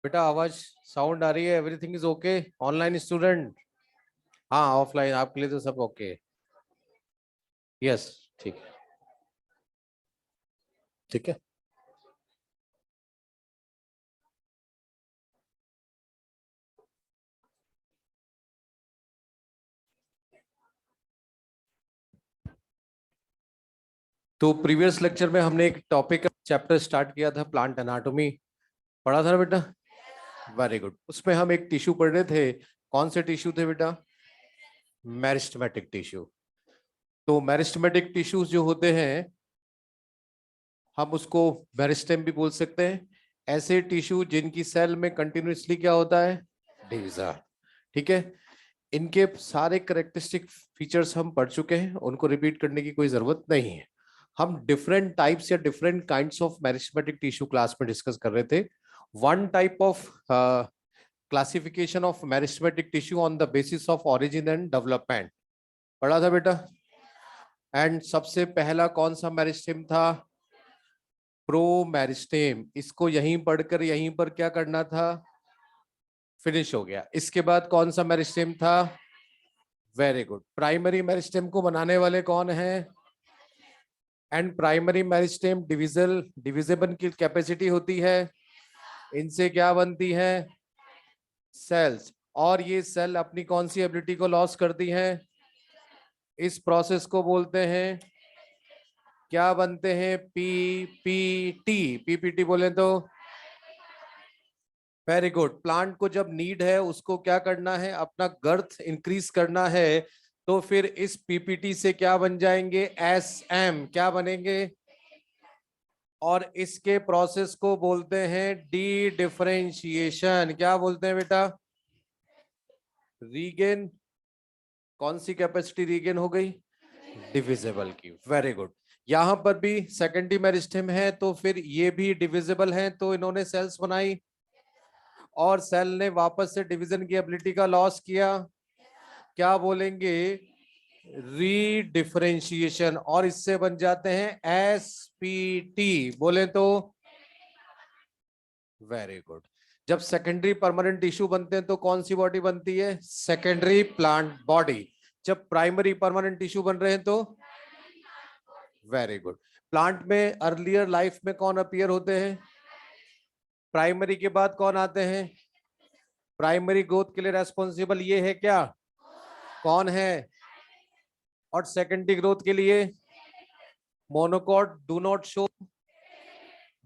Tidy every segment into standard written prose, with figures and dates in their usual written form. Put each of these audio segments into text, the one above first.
बेटा आवाज साउंड आ रही है? Everything is okay? Online student? हाँ, ऑफलाइन आपके लिए तो सब ओके। यस, ठीक है, ठीक है। तो प्रीवियस लेक्चर में हमने एक टॉपिक चैप्टर स्टार्ट किया था, प्लांट एनाटॉमी। पढ़ा था ना बेटा? Very good. उसमें हम एक टिश्यू पढ़ रहे थे। कौन से टिश्यू थे बेटा? Meristematic tissue. तो मेरिस्टेमेटिक टिश्यूज जो होते हैं, हम उसको मेरिस्टेम भी बोल सकते हैं। ऐसे टिश्यू जिनकी सेल में कंटिन्यूसली क्या होता है? डिवीजन। ठीक है। इनके सारे करेक्टरिस्टिक फीचर्स हम पढ़ चुके हैं, उनको रिपीट करने की कोई जरूरत नहीं है। हम डिफरेंट टाइप्स या different kinds of meristematic tissue class में डिस्कस कर रहे थे। One type of classification of meristematic tissue on the basis of origin and development पढ़ा था बेटा। एंड सबसे पहला कौन सा मेरिस्टेम था? Pro meristem. इसको यहीं पढ़कर यहीं पर क्या करना था? फिनिश हो गया। इसके बाद कौन सा मेरिस्टेम था? Very good. प्राइमरी मेरिस्टेम को बनाने वाले कौन है? एंड प्राइमरी मेरिस्टेम डिविजिबल की कैपेसिटी होती है। इनसे क्या बनती है? सेल्स। और ये सेल अपनी कौन सी एबिलिटी को लॉस करती हैं? इस प्रोसेस को बोलते हैं, क्या बनते हैं? पीपीटी। पीपीटी बोले तो वेरी गुड। प्लांट को जब नीड है उसको क्या करना है? अपना गर्थ इंक्रीज करना है। तो फिर इस पीपीटी से क्या बन जाएंगे? एसएम। क्या बनेंगे? और इसके प्रोसेस को बोलते हैं डी डिफरेंशिएशन। क्या बोलते हैं बेटा? रीगेन। कौन सी कैपेसिटी रीगेन हो गई? डिविजिबल की। Very good. यहां पर भी सेकेंडरी मेरिस्टेम है, तो फिर ये भी डिविजिबल है, तो इन्होंने सेल्स बनाई और सेल ने वापस से डिवीजन की एबिलिटी का लॉस किया। क्या बोलेंगे? रीडिफरेंशिएशन। और इससे बन जाते हैं एसपीटी। बोले तो वेरी गुड। जब सेकेंडरी परमानेंट टिश्यू बनते हैं तो कौन सी बॉडी बनती है? Secondary plant body. जब प्राइमरी परमानेंट टिश्यू बन रहे हैं तो वेरी गुड। प्लांट में अर्लियर लाइफ में कौन अपीयर होते हैं? प्राइमरी के बाद कौन आते हैं? प्राइमरी ग्रोथ के लिए रेस्पॉन्सिबल ये है क्या? कौन है? और सेकेंडरी ग्रोथ के लिए monocot do not show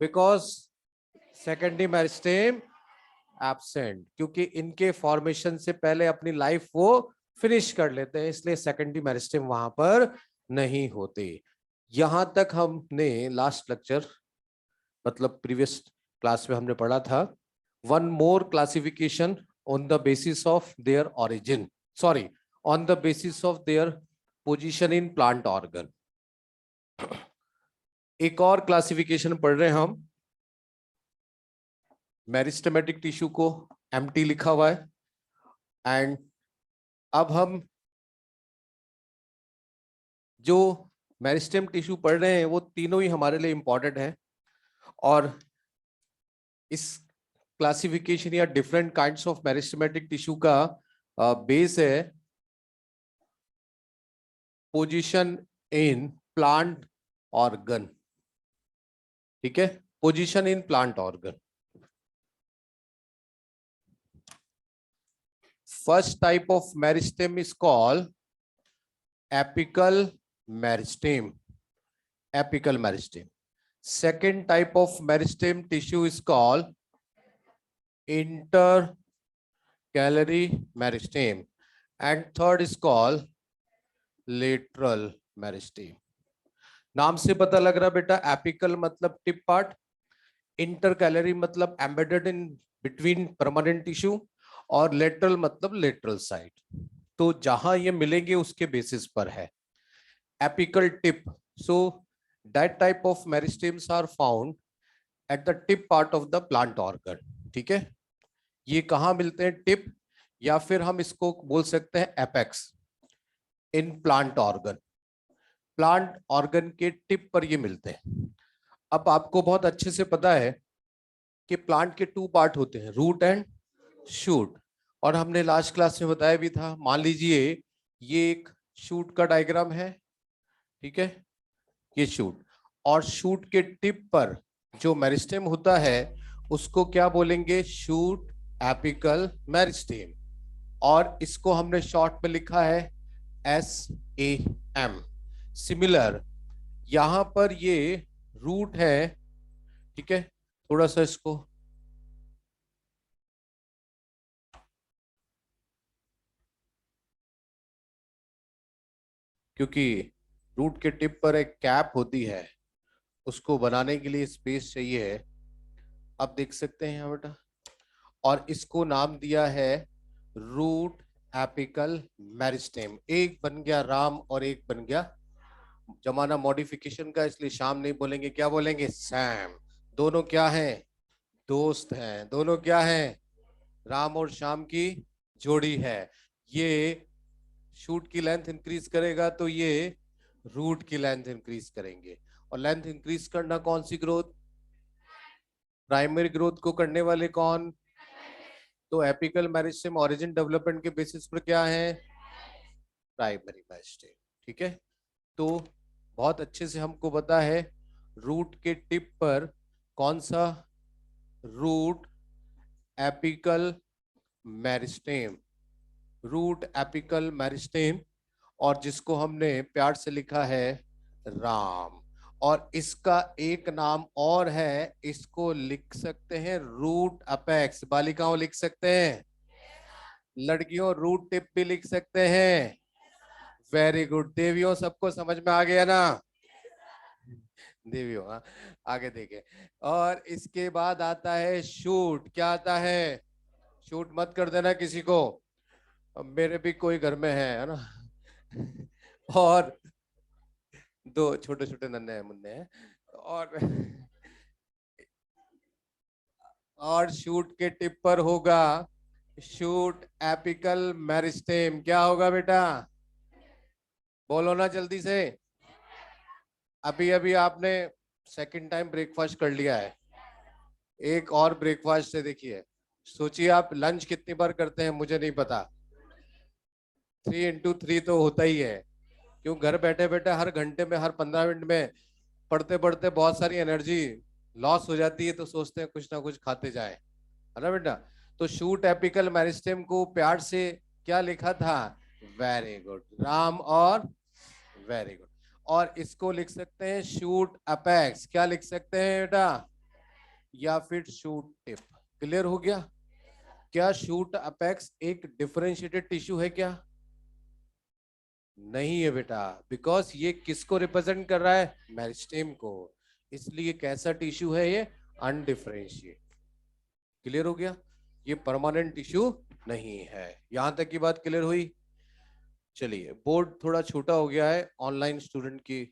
because secondary meristem absent, क्योंकि इनके फॉर्मेशन से पहले अपनी लाइफ वो फिनिश कर लेते हैं, इसलिए सेकेंडरी मेरिस्टेम वहां पर नहीं होते। यहां तक हमने लास्ट लेक्चर मतलब प्रीवियस क्लास में हमने पढ़ा था। One more classification on the basis of their origin, sorry, on the basis of their position in plant organ. एक और क्लासिफिकेशन पढ़ रहे हैं हम। मेरिस्टेमेटिक टिश्यू को एम्प्टी लिखा हुआ है। एंड अब हम जो मेरिस्टेम टिश्यू पढ़ रहे हैं वो तीनों ही हमारे लिए इंपॉर्टेंट है। और इस क्लासिफिकेशन या different kinds of meristematic tissue का बेस है पोजीशन इन प्लांट ऑर्गन। ठीक है, position in plant organ. First type of meristem is called apical meristem. Apical meristem. Second type of meristem tissue is called intercalary meristem, and third is called lateral meristem. नाम से पता लग रहा बेटा, apical मतलब tip part, intercalary मतलब embedded in between permanent tissue, और lateral मतलब लेटरल साइड। तो जहां ये मिलेंगे उसके बेसिस पर है apical tip. So that type of meristems are found at the tip part of the plant organ. ठीक है, ये कहां मिलते हैं? टिप, या फिर हम इसको बोल सकते हैं apex in plant organ. Plant organ के टिप पर ये मिलते हैं। अब आपको बहुत अच्छे से पता है कि प्लांट के 2 पार्ट होते हैं, रूट एंड शूट। और हमने लास्ट क्लास में बताया भी था, मान लीजिए ये एक शूट का डायग्राम है, ठीक है, ये शूट, और शूट के टिप पर जो मेरिस्टेम होता है उसको क्या बोलेंगे, शूट एपिकल मेरिस्टेम, और इसको हमने शॉर्ट में लिखा है SAM। सिमिलर यहां पर ये रूट है, ठीक है, थोड़ा सा इसको क्योंकि रूट के टिप पर एक कैप होती है, उसको बनाने के लिए स्पेस चाहिए है, आप देख सकते हैं यहाँ बेटा, और इसको नाम दिया है रूट एपिकल मेरिस्टेम। एक बन गया राम और एक बन गया, जमाना मॉडिफिकेशन का इसलिए शाम नहीं बोलेंगे, क्या बोलेंगे, सैम। दोनों क्या हैं, दोस्त हैं, दोनों क्या हैं, राम और श्याम की जोड़ी है। ये शूट की लेंथ इंक्रीज करेगा तो ये रूट की लेंथ इंक्रीज करेंगे, और लेंथ इंक्रीज करना कौन सी ग्रोथ, प्राइमरी ग्रोथ को करने वाले कौन, तो एपिकल मेरिस्टेम ओरिजिन डेवलपमेंट के बेसिस पर क्या है, प्राइमरी मेरिस्टेम, ठीक है। तो बहुत अच्छे से हमको पता है रूट के टिप पर कौन सा, root apical meristem, root apical meristem, और जिसको हमने प्यार से लिखा है राम। और इसका एक नाम और है, इसको लिख सकते हैं रूट अपेक्स, बालिकाओं लिख सकते हैं, लड़कियों रूट टिप भी लिख सकते हैं। वेरी गुड देवियों, सबको समझ में आ गया ना, देवियों, हाँ, आगे देखें। और इसके बाद आता है शूट, क्या आता है, शूट मत कर देना किसी को, मेरे भी कोई घर में है ना और 2 छोटे छोटे नन्हे हैं मुन्ने हैं, और शूट के टिप पर होगा शूट एपिकल मेरिस्टेम, क्या होगा बेटा, बोलो ना जल्दी से। अभी अभी आपने सेकंड टाइम ब्रेकफास्ट कर लिया है, एक और ब्रेकफास्ट से देखिए, सोचिए आप लंच कितनी बार करते हैं मुझे नहीं पता, 3 into 3 तो होता ही है। क्यों, घर बैठे बैठे हर घंटे में, हर 15 मिनट में पढ़ते पढ़ते बहुत सारी एनर्जी लॉस हो जाती है, तो सोचते हैं कुछ ना कुछ खाते जाए, है ना बेटा। तो शूट एपिकल मेरिस्टेम को प्यार से क्या लिखा था, वेरी गुड राम, और वेरी गुड, और इसको लिख सकते हैं शूट अपेक्स, क्या लिख सकते हैं बेटा, या फिर शूट टिप। क्लियर हो गया, क्या शूट अपेक्स एक डिफरेंशिएटेड टिश्यू है क्या, नहीं है बेटा, बिकॉज ये किसको रिप्रेजेंट कर रहा है, मेरिस्टेम को, इसलिए कैसा टिश्यू है ये, अनडिफरेंशिएट। क्लियर हो गया, ये परमानेंट टिश्यू नहीं है, यहां तक की बात क्लियर हुई। चलिए, बोर्ड थोड़ा छोटा हो गया है, ऑनलाइन स्टूडेंट की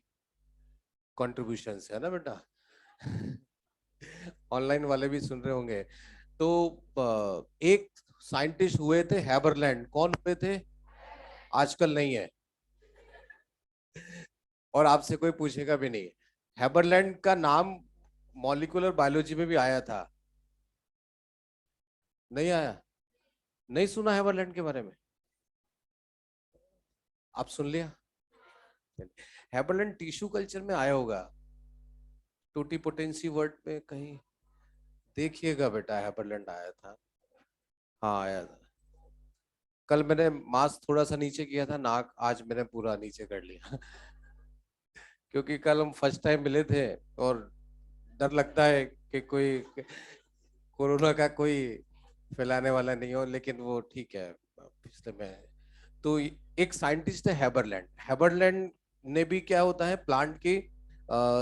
कंट्रीब्यूशन है ना बेटा ऑनलाइन वाले भी सुन रहे होंगे। तो एक साइंटिस्ट हुए थे हैबरलैंड, कौन हुए थे, आजकल नहीं है और आपसे कोई पूछेगा भी नहीं। हैबरलैंड का नाम मॉलिक्यूलर बायोलॉजी में भी आया था, नहीं आया, नहीं सुना हैबरलैंड के बारे में, आप सुन लिया। हैबरलैंड टिश्यू कल्चर में आया होगा, टोटी पोटेंसी वर्ड में कहीं देखिएगा बेटा, हैबरलैंड आया था, हाँ आया था। कल मैंने मास्क थोड़ा सा नीचे किया था, नाक आज मैंने पूरा नीचे कर लिया क्योंकि कल हम फर्स्ट टाइम मिले थे, और डर लगता है कि कोई कोरोना का कोई फैलाने वाला नहीं हो, लेकिन वो ठीक है, पिछले में। तो एक साइंटिस्ट है हैबरलैंड, हैबरलैंड ने भी क्या होता है, प्लांट के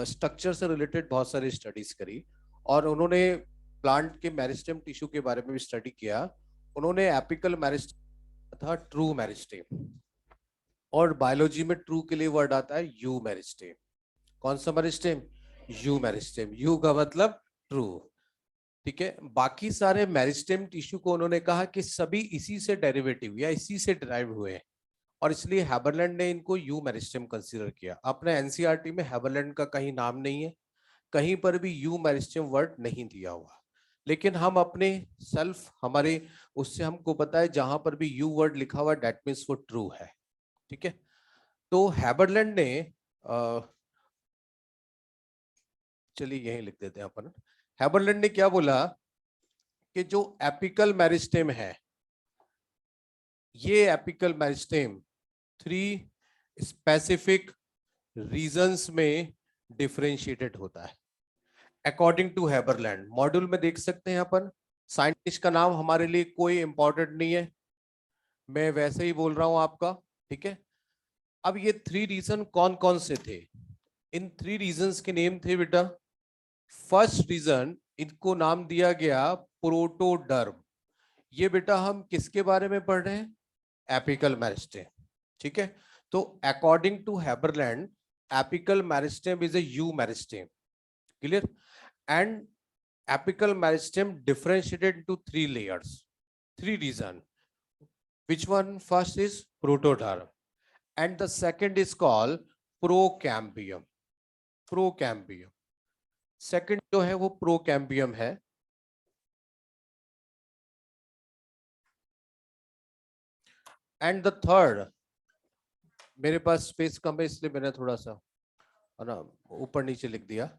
स्ट्रक्चर से रिलेटेड बहुत सारी स्टडीज करी, और उन्होंने प्लांट के मेरिस्टेम टिश्यू के बारे में भी स्टडी किया। उन्होंने एपिकल मेरिस्टेम था, ट्रू मेरिस्टेम, और बायोलॉजी में ट्रू के लिए वर्ड आता है यू मेरिस्टेम। कौन सा मेरिस्टेम, यू मेरिस्टेम, यू का मतलब ट्रू, ठीक है। बाकी सारे मेरिस्टेम टिश्यू को उन्होंने कहा कि सभी इसी से डेरिवेटिव या इसी से डिराइव हुए हैं, और इसलिए हैबरलैंड ने इनको यू मेरिस्टेम कंसीडर किया। अपने एनसीईआरटी में हैबरलैंड का कहीं नाम नहीं है, कहीं पर भी यू मेरिस्टेम वर्ड नहीं दिया हुआ। लेकिन हम अपने सेल्फ हमारे उससे हमको पता है जहां पर भी यू वर्ड लिखा हुआ डेट मीन्स वो ट्रू है। ठीक है, तो हैबरलैंड ने चलिए यहीं लिख देते हैं अपन। हैबरलैंड ने क्या बोला कि जो एपिकल मेरिस्टेम है, ये एपिकल मेरिस्टेम 3 स्पेसिफिक रीजंस में डिफरेंशिएटेड होता है अकॉर्डिंग टू हैबरलैंड। मॉड्यूल में देख सकते हैं अपन, साइंटिस्ट का नाम हमारे लिए कोई इंपॉर्टेंट नहीं है, मैं वैसे ही बोल रहा हूं आपका। ठीक है, अब ये 3 रीजन कौन कौन से थे? इन 3 रीजंस के नेम थे बेटा, फर्स्ट रीजन इनको नाम दिया गया प्रोटोडर्म। ये बेटा हम किसके बारे में पढ़ रहे हैं? Apical meristem. ठीक है, तो according to Haberlandt apical meristem is a eumeristem, clear? And apical meristem differentiated into 3 layers, 3 reason. Which one? First is protoderm and the second is called procambium. Procambium second जो है वो procambium है, and the third, मेरे पास space कम है इसलिए मैंने थोड़ा सा है ना ऊपर नीचे लिख दिया।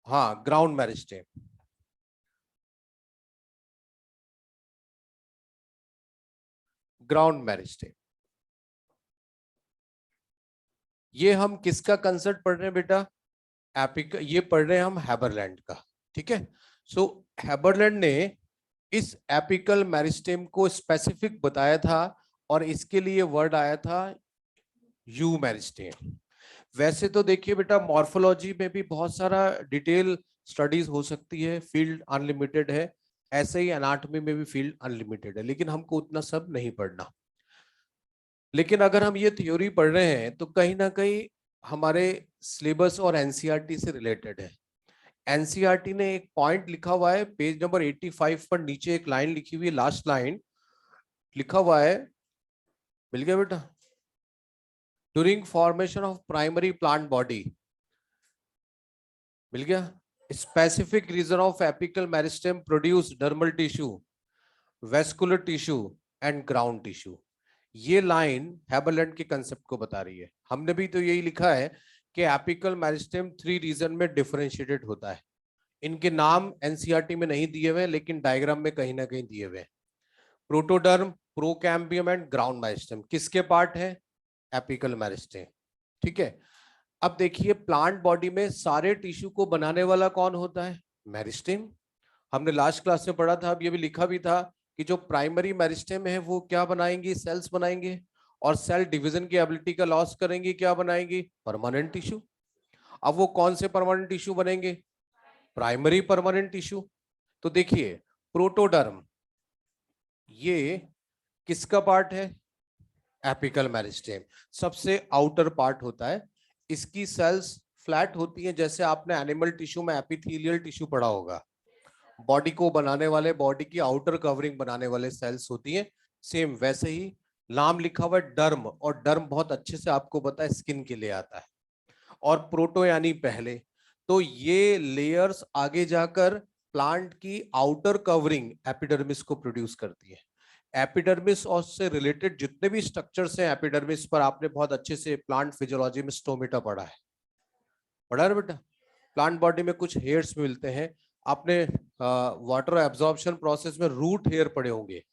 हाँ, ग्राउंड मेरिस्टेम। ग्राउंड मेरिस्टेम ये हम किसका कंसेप्ट पढ़ रहे हैं बेटा? एपिक, ये पढ़ रहे हैं हम हैबरलैंड का। ठीक है, सो हैबरलैंड ने इस एपिकल मेरिस्टेम को स्पेसिफिक बताया था और इसके लिए वर्ड आया था यू मेरिस्टेम। वैसे तो देखिए बेटा मॉर्फोलॉजी में भी बहुत सारा डिटेल स्टडीज हो सकती है, फील्ड अनलिमिटेड है, ऐसे ही एनाटॉमी में भी फील्ड अनलिमिटेड है, लेकिन हमको उतना सब नहीं पढ़ना। लेकिन अगर हम ये थ्योरी पढ़ रहे हैं तो कहीं ना कहीं हमारे सिलेबस और एनसीईआरटी से रिलेटेड है। एनसीईआरटी ने एक पॉइंट लिखा हुआ है पेज नंबर 85 पर, नीचे एक लाइन लिखी हुई है, लास्ट लाइन लिखा हुआ है, मिल गया बेटा? During formation of primary plant body, मिल गया? Specific region of apical meristem produce dermal tissue, vascular tissue and ground tissue. ये लाइन हैबरलैंड के कंसेप्ट को बता रही है। हमने भी तो यही लिखा है कि एपिकल मेरिस्टेम 3 रीजन में डिफरेंशिएटेड होता है। इनके नाम एनसीईआरटी में नहीं दिए हुए लेकिन डायग्राम में कहीं ना कहीं दिए हुए। Protoderm, procambium and ground meristem किसके पार्ट है? Apical meristem. ठीक है, अब देखिए प्लांट बॉडी में सारे टिश्यू को बनाने वाला कौन होता है? मेरिस्टेम। हमने लास्ट क्लास में पढ़ा था, अब ये भी लिखा भी था कि जो प्राइमरी मेरिस्टेम है वो क्या बनाएंगे? सेल्स बनाएंगे, और सेल डिवीजन की एबिलिटी का लॉस करेंगे, क्या बनाएंगे? Permanent tissue. अब वो कौन से परमानेंट टिश्यू बनेंगे? Primary permanent tissue. तो देखिए प्रोटोडर्म ये किसका पार्ट है? एपिकल मेरिस्टेम, सबसे आउटर पार्ट होता है। इसकी सेल्स फ्लैट होती हैं, जैसे आपने एनिमल टिश्यू में एपिथेलियल टिश्यू पढ़ा होगा, बॉडी को बनाने वाले, बॉडी की आउटर कवरिंग बनाने वाले सेल्स होती हैं, सेम वैसे ही। नाम लिखा हुआ है डर्म, और डर्म बहुत अच्छे से आपको पता है स्किन के लिए आता है, और प्रोटो यानी पहले। तो ये लेयर्स आगे जाकर प्लांट की आउटर कवरिंग एपिडर्मिस को प्रोड्यूस करती है। एपिडर्मिस और से रिलेटेड जितने भी स्ट्रक्चर्स हैं एपिडर्मिस पर, आपने बहुत अच्छे से प्लांट फिजियोलॉजी में स्टोमेटा पढ़ा है, पढ़ा है बेटा? प्लांट बॉडी में कुछ हेयर्स मिलते हैं, आपने वाटर एब्जॉर्प्शन प्रोसेस में रूट हेयर पढ़े होंगे।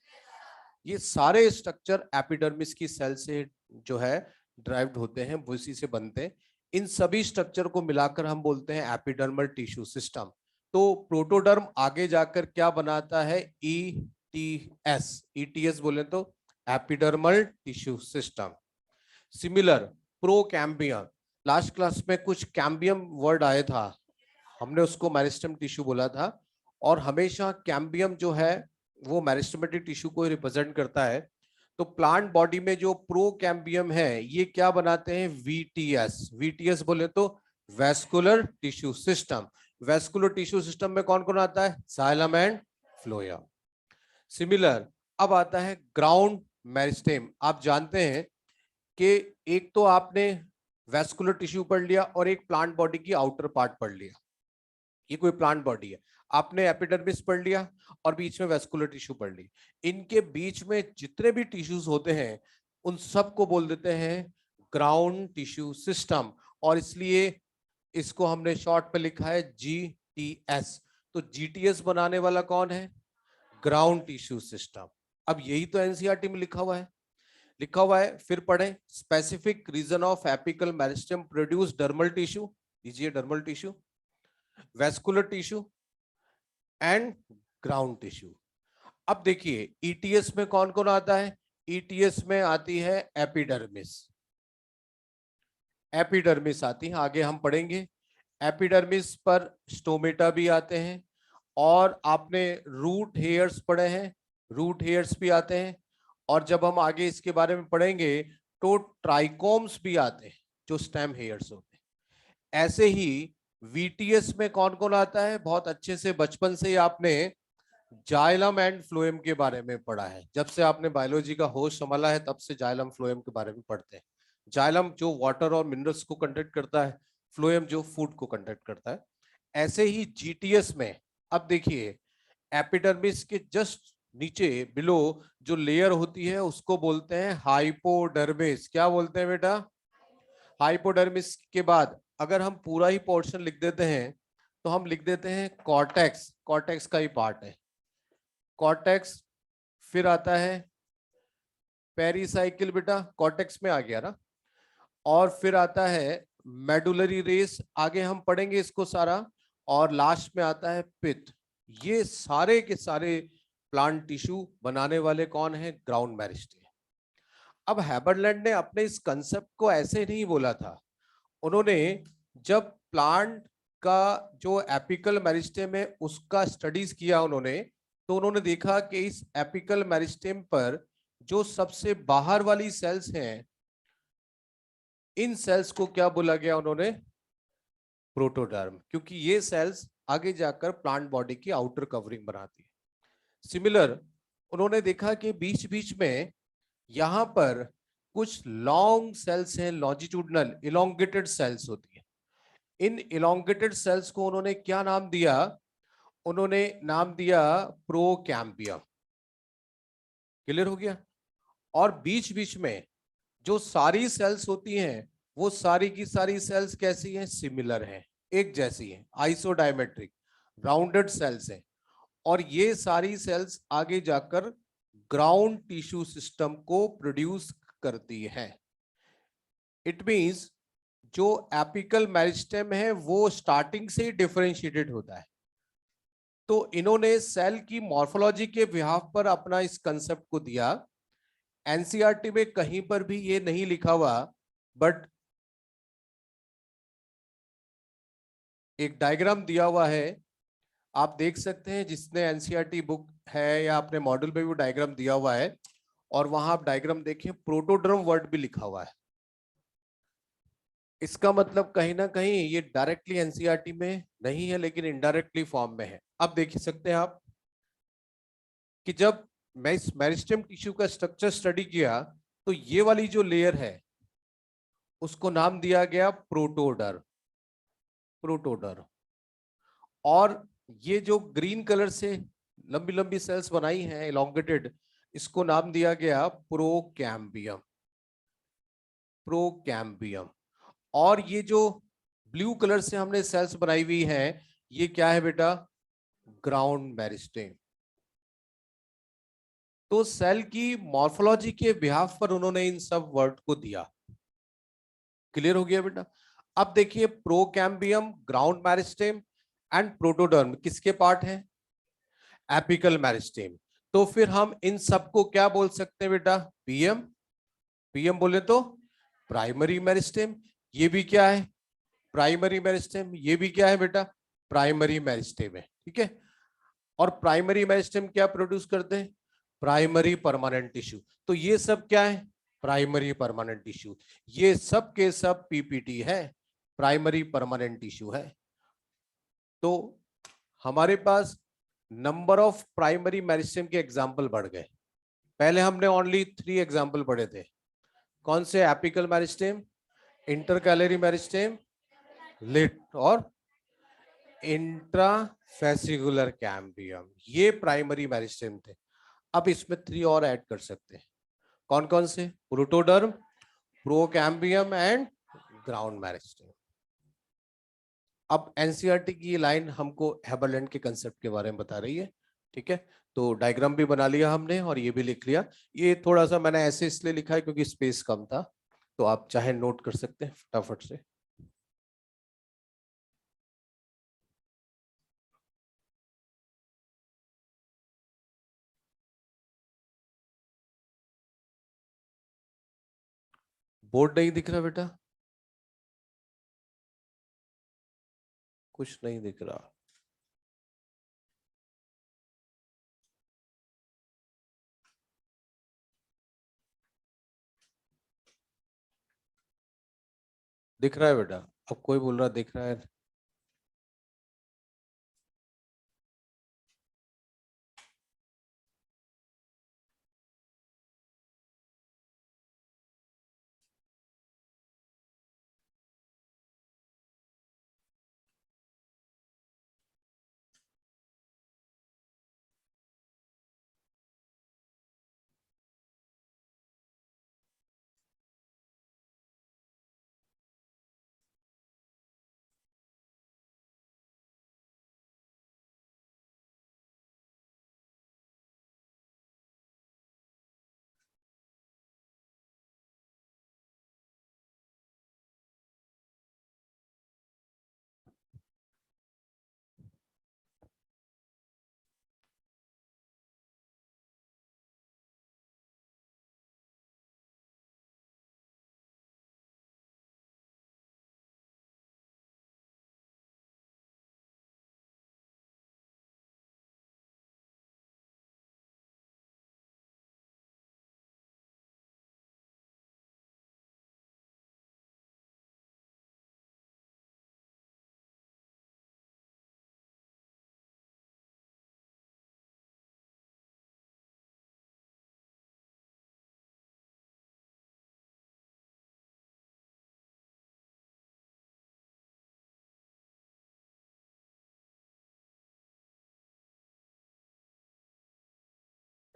ये सारे स्ट्रक्चर एपिडर्मिस की सेल से जो है ड्राइव्ड होते हैं, वो इसी से बनते हैं। इन सभी स्ट्रक्चर को मिलाकर हम बोलते हैं एपिडर्मल टिश्यू सिस्टम। तो प्रोटोडर्म आगे जाकर क्या बनाता है? ईटीएस। ईटीएस बोले तो epidermal tissue system. Similar procambium, last class में कुछ कैम्बियम वर्ड आया था, हमने उसको मेरिस्टेम टिश्यू बोला था, और हमेशा कैम्बियम जो है वो मेरिस्टेमेटिक टिश्यू को रिप्रेजेंट करता है। तो प्लांट बॉडी में जो प्रोकैम्बियम है ये क्या बनाते हैं? वीटीएस। वीटीएस बोले तो vascular tissue system. Vascular tissue system में कौन कौन आता है? Xylem and phloem. सिमिलर अब आता है ग्राउंड मेरिस्टेम। आप जानते हैं कि एक तो आपने वेस्कुलर टिश्यू पढ़ लिया और एक प्लांट बॉडी की आउटर पार्ट पढ़ लिया, ये कोई प्लांट बॉडी है, आपने एपिडर्मिस पढ़ लिया और बीच में वेस्कुलर टिश्यू पढ़ ली। इनके बीच में जितने भी टिश्यूज होते हैं उन सबको बोल देते हैं ग्राउंड टिश्यू सिस्टम, और इसलिए इसको हमने शॉर्ट पे लिखा है जीटीएस। तो जीटीएस बनाने वाला कौन है? Ground tissue system. अब यही तो एनसीईआरटी में लिखा हुआ है। फिर पढ़ें, specific region of apical meristem produce dermal tissue, दीजिए dermal tissue, vascular tissue and ground tissue. अब देखिए ईटीएस में कौन कौन आता है? ईटीएस में आती है एपिडर्मिस, एपिडर्मिस आती है, आगे हम पढ़ेंगे। एपिडर्मिस पर स्टोमेटा भी आते हैं, और आपने रूट हेयर्स पढ़े हैं, रूट हेयर्स भी आते हैं, और जब हम आगे इसके बारे में पढ़ेंगे तो ट्राइकोम्स भी आते हैं जो स्टेम हेयर्स होते हैं। ऐसे ही वीटीएस में कौन कौन आता है? बहुत अच्छे से बचपन से ही आपने जाइलम एंड फ्लोएम के बारे में पढ़ा है, जब से आपने बायोलॉजी का होश संभाला है तब से जाइलम फ्लोएम के बारे में पढ़ते हैं। जाइलम जो वाटर और मिनरल्स को कंडक्ट करता है, फ्लोएम जो फूड को कंडक्ट करता है। ऐसे ही जीटीएस में अब देखिए एपिडर्मिस के जस्ट नीचे बिलो जो लेयर होती है उसको बोलते हैं हाइपोडर्मिस। क्या बोलते हैं बेटा? हाइपोडर्मिस के बाद अगर हम पूरा ही पोर्शन लिख देते हैं तो हम लिख देते हैं कॉर्टेक्स, कॉर्टेक्स का ही पार्ट है कॉर्टेक्स। फिर आता है पेरिसाइकिल, बेटा कॉर्टेक्स में आ गया ना। और फिर आता है मेडुलरी रेस, आगे हम पढ़ेंगे इसको सारा। और लास्ट में आता है पित्त। ये सारे के सारे प्लांट टिश्यू बनाने वाले कौन है? Ground meristem. अब हैबरलैंड ने अपने इस कंसेप्ट को ऐसे नहीं बोला था। उन्होंने जब प्लांट का जो एपिकल मेरिस्टेम है उसका स्टडीज किया उन्होंने, तो उन्होंने देखा कि इस एपिकल मेरिस्टेम पर जो सबसे बाहर वाली सेल्स हैं, इन सेल्स को क्या बोला गया उन्होंने? प्रोटोडर्म, क्योंकि ये सेल्स आगे जाकर प्लांट बॉडी की आउटर कवरिंग बनाती है। सिमिलर उन्होंने देखा कि बीच बीच में यहां पर कुछ लॉन्ग सेल्स हैं, लॉन्जिट्यूडनल इलोंगेटेड सेल्स होती है। इन इलोंगेटेड सेल्स को उन्होंने क्या नाम दिया? उन्होंने नाम दिया प्रोकैम्बियम। क्लियर हो गया? और बीच बीच में जो सारी सेल्स होती हैं वो सारी की सारी सेल्स कैसी हैं? सिमिलर हैं, एक जैसी हैं, आइसोडायमेट्रिक राउंडेड सेल्स हैं। और ये सारी सेल्स आगे जाकर ग्राउंड टिश्यू सिस्टम को प्रोड्यूस करती है। इट मींस जो एपिकल मेरिस्टेम है वो स्टार्टिंग से ही डिफरेंशिएटेड होता है। तो इन्होंने सेल की मॉर्फोलॉजी के बिहाफ पर अपना इस कंसेप्ट को दिया। एनसीईआरटी में कहीं पर भी ये नहीं लिखा हुआ, बट एक डायग्राम दिया हुआ है, आप देख सकते हैं। जिसने एनसीईआरटी बुक है या अपने मॉड्यूल में भी डायग्राम दिया हुआ है, और वहां आप डायग्राम देखें, प्रोटोडर्म वर्ड भी लिखा हुआ है। इसका मतलब कहीं ना कहीं ये डायरेक्टली एनसीईआरटी में नहीं है, लेकिन इनडायरेक्टली फॉर्म में है। अब देख सकते हैं आप कि जब मैं इस मेरिस्टेम टिश्यू का स्ट्रक्चर स्टडी किया तो ये वाली जो लेयर है उसको नाम दिया गया प्रोटोडर, प्रोटोडर। और ये जो ग्रीन कलर से लंबी लंबी सेल्स बनाई हैं एलोंगेटेड, इसको नाम दिया गया प्रोकैम्बियम, प्रोकैम्बियम। और ये जो ब्लू कलर से हमने सेल्स बनाई हुई है, ये क्या है बेटा? Ground meristem. तो सेल की मॉर्फोलॉजी के बिहाफ पर उन्होंने इन सब वर्ड को दिया। क्लियर हो गया बेटा? अब देखिए procambium, ground meristem and protoderm किसके पार्ट है? Apical meristem. तो फिर हम इन सबको क्या बोल सकते हैं बेटा? पीएम। पीएम बोले तो प्राइमरी मेरिस्टेम। ये भी क्या है? Primary meristem. ये भी क्या है बेटा? प्राइमरी मेरिस्टेम है। ठीक है। और प्राइमरी मेरिस्टेम क्या प्रोड्यूस करते हैं? Primary permanent tissue. तो ये सब क्या है? Primary permanent tissue. ये सब के सब पीपीटी है, प्राइमरी परमानेंट टिश्यू है। तो हमारे पास नंबर ऑफ प्राइमरी मेरिस्टेम के एग्जाम्पल बढ़ गए। पहले हमने ओनली 3 एग्जाम्पल पढ़े थे। कौन से? एपिकल मेरिस्टेम, इंटरकैलरी मेरिस्टेम, लिट और इंट्राफेसिकुलर कैम्बियम, ये प्राइमरी मेरिस्टेम थे। अब इसमें 3 और ऐड कर सकते हैं। कौन कौन से? Protoderm, procambium and ground meristem. अब एनसीईआरटी की ये लाइन हमको हेबरलैंड के कंसेप्ट के बारे में बता रही है। ठीक है, तो डायग्राम भी बना लिया हमने और ये भी लिख लिया। ये थोड़ा सा मैंने ऐसे इसलिए लिखा है क्योंकि स्पेस कम था, तो आप चाहे नोट कर सकते हैं फटाफट से। बोर्ड नहीं दिख रहा बेटा? कुछ नहीं दिख रहा? दिख रहा है बेटा? अब कोई बोल रहा दिख रहा है?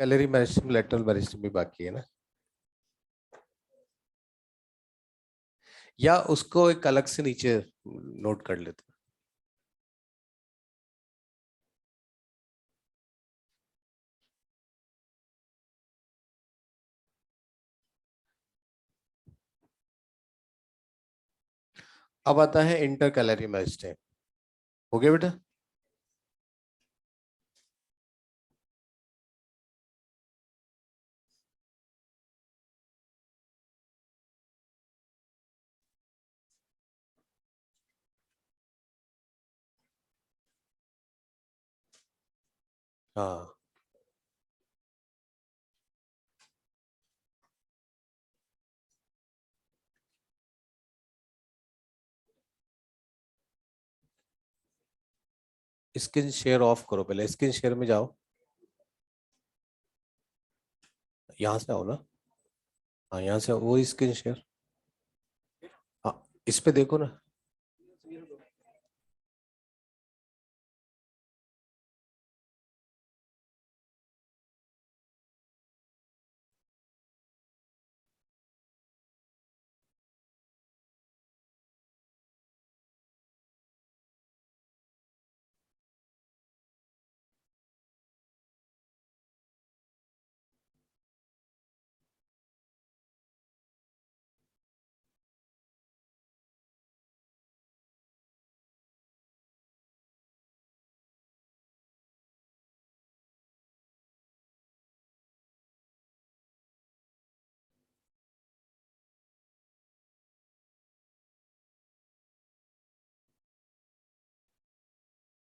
कैलरी मैरिस्टम, लेटरल मैरिस्टम भी बाकी है ना? या उसको एक अलग से नीचे नोट कर लेते हैं। अब आता है इंटर कैलरी मैरिस्टम। हो गया बेटा? हाँ, स्क्रीन शेयर ऑफ करो, पहले स्क्रीन शेयर में जाओ। यहाँ से आओ ना। हाँ, यहाँ से वो स्क्रीन शेयर। हाँ, इस पे देखो ना।